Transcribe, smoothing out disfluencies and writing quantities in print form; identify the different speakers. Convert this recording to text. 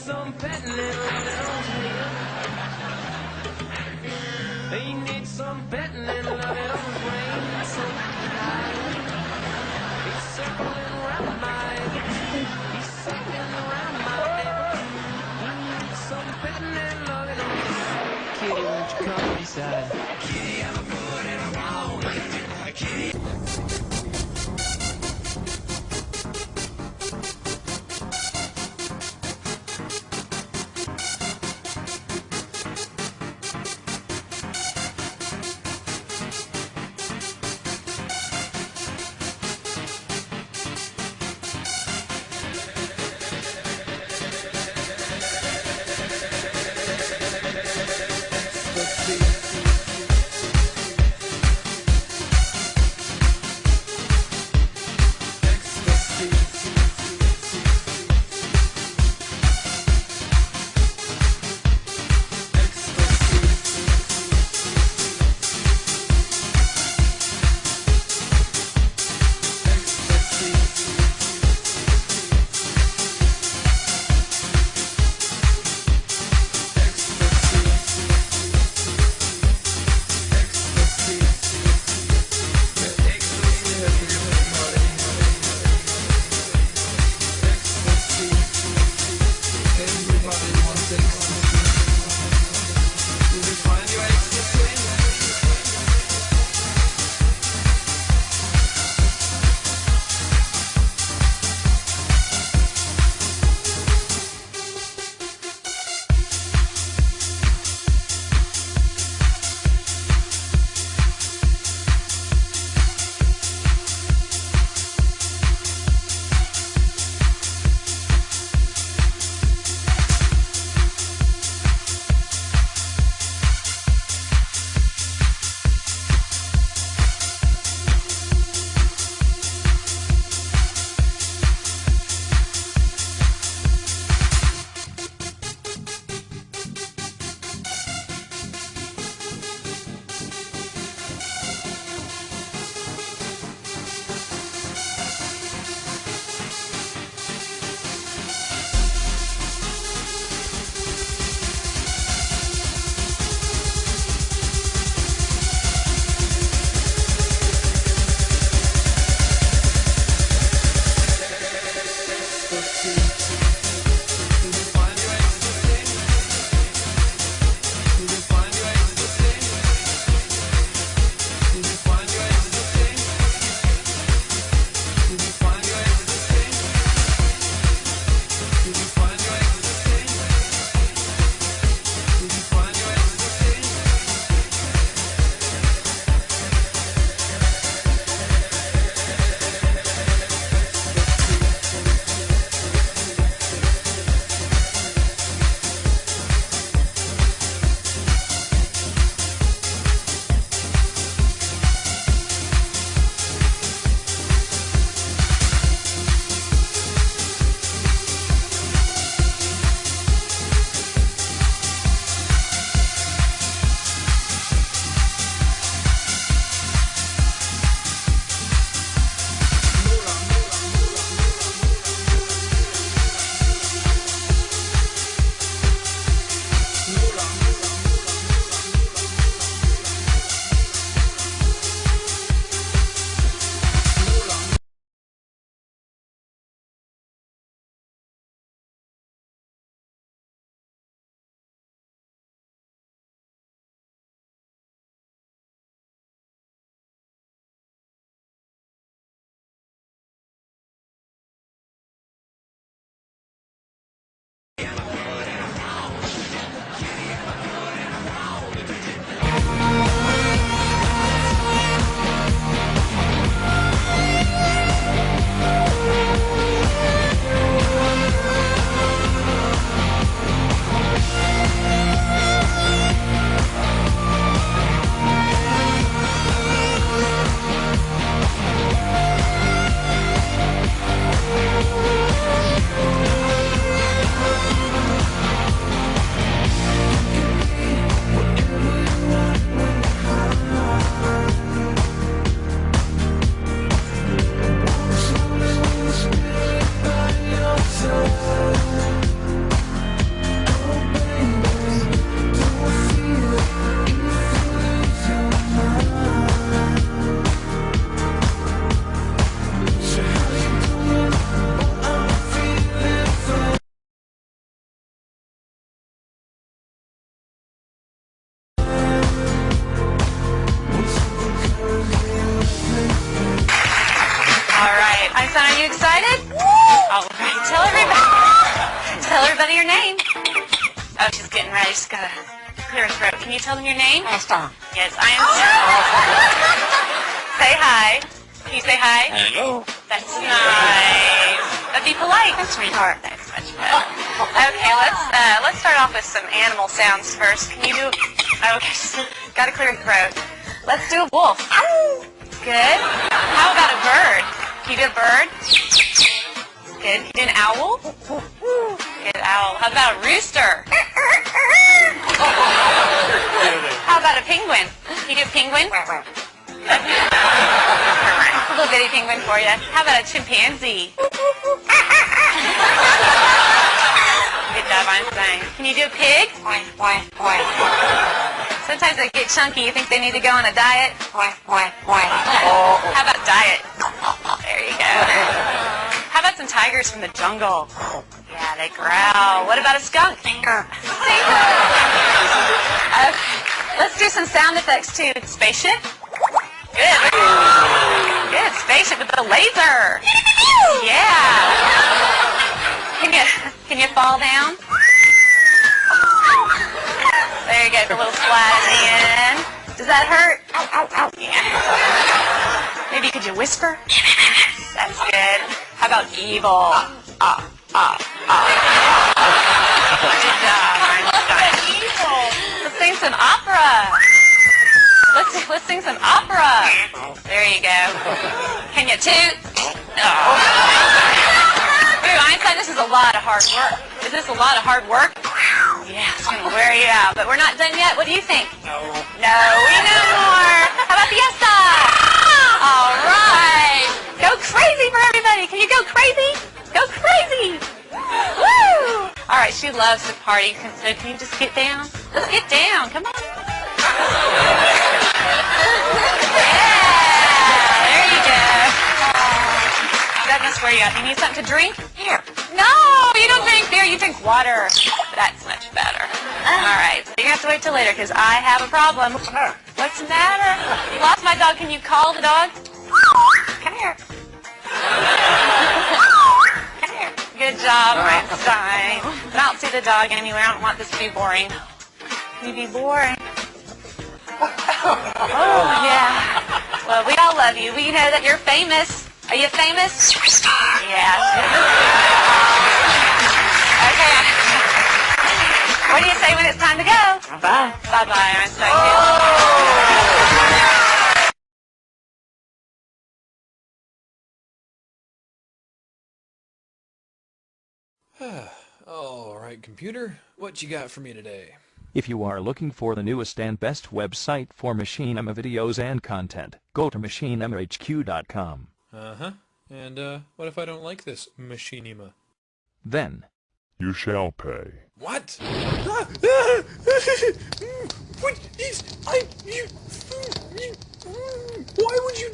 Speaker 1: some pet little here. He needs some pet little brain so high. He's circling around my He's circling around my neighbor. He needs some pet little Kitty, won't you come inside? Kitty, I'm a good and I'm wrong. Kitty.
Speaker 2: name? Oh, she's getting ready. She's got to clear her throat. Can you tell them your name?
Speaker 3: Esther.
Speaker 2: Yes, I am. Say hi. Can you say hi?
Speaker 3: Hello.
Speaker 2: That's nice. But be polite, sweetheart. That's much better. Okay, let's start off with some animal sounds first. Can you do? Okay, got to clear your throat. Let's do a wolf. Good. How about a bird? Can you do a bird? Good. Can you do an owl? Good owl. How about a rooster? How about a penguin? Can you do a penguin? A little bitty penguin for you. How about a chimpanzee? Good job, Einstein. Can you do a pig? Sometimes they get chunky. You think they need to go on a diet? How about diet? There you go. How about some tigers from the jungle? Yeah, they growl. What about a skunk? Okay. Let's do some sound effects too. Spaceship? Good. Good. Spaceship with the laser. Yeah. Can you fall down? There you go. The little splat at the end. Does that hurt? Yeah. Maybe could you whisper? That's good. How about evil? Good job, Einstein. Evil. Let's sing some opera. Let's sing some opera. There you go. Can you toot? Oh. Ooh, Einstein, this is a lot of hard work. Is this a lot of hard work? Yeah, it's going to wear you out. But we're not done yet. What do you think? No, we know more. How about fiesta? All right. Go crazy for everybody. Can you go crazy? Go crazy. Woo! All right, she loves to party. So can you just get down? Let's get down. Come on. Yeah, there you go. That must wear you out. You need something to drink? Here. No, you don't drink beer. You drink water. That's much better. All right, so you have to wait till later because I have a problem. What's the matter? You lost my dog. Can you call the dog? Come here. Come here. Good job, Einstein. But I don't see the dog anywhere. I don't want this to be boring. Can you be boring? Oh, yeah. Well, we all love you. We know that you're famous. Are you famous? Superstar. Yeah. Okay. What do you say when it's time to go? Bye-bye. Bye-bye, Einstein.
Speaker 4: All right, computer, what you got for me today?
Speaker 5: If you are looking for the newest and best website for Machinima videos and content, go to MachinImaHQ.com.
Speaker 4: Uh-huh. And, what if I don't like this Machinima?
Speaker 5: Then,
Speaker 6: You shall pay.
Speaker 4: What? What is... Why would you...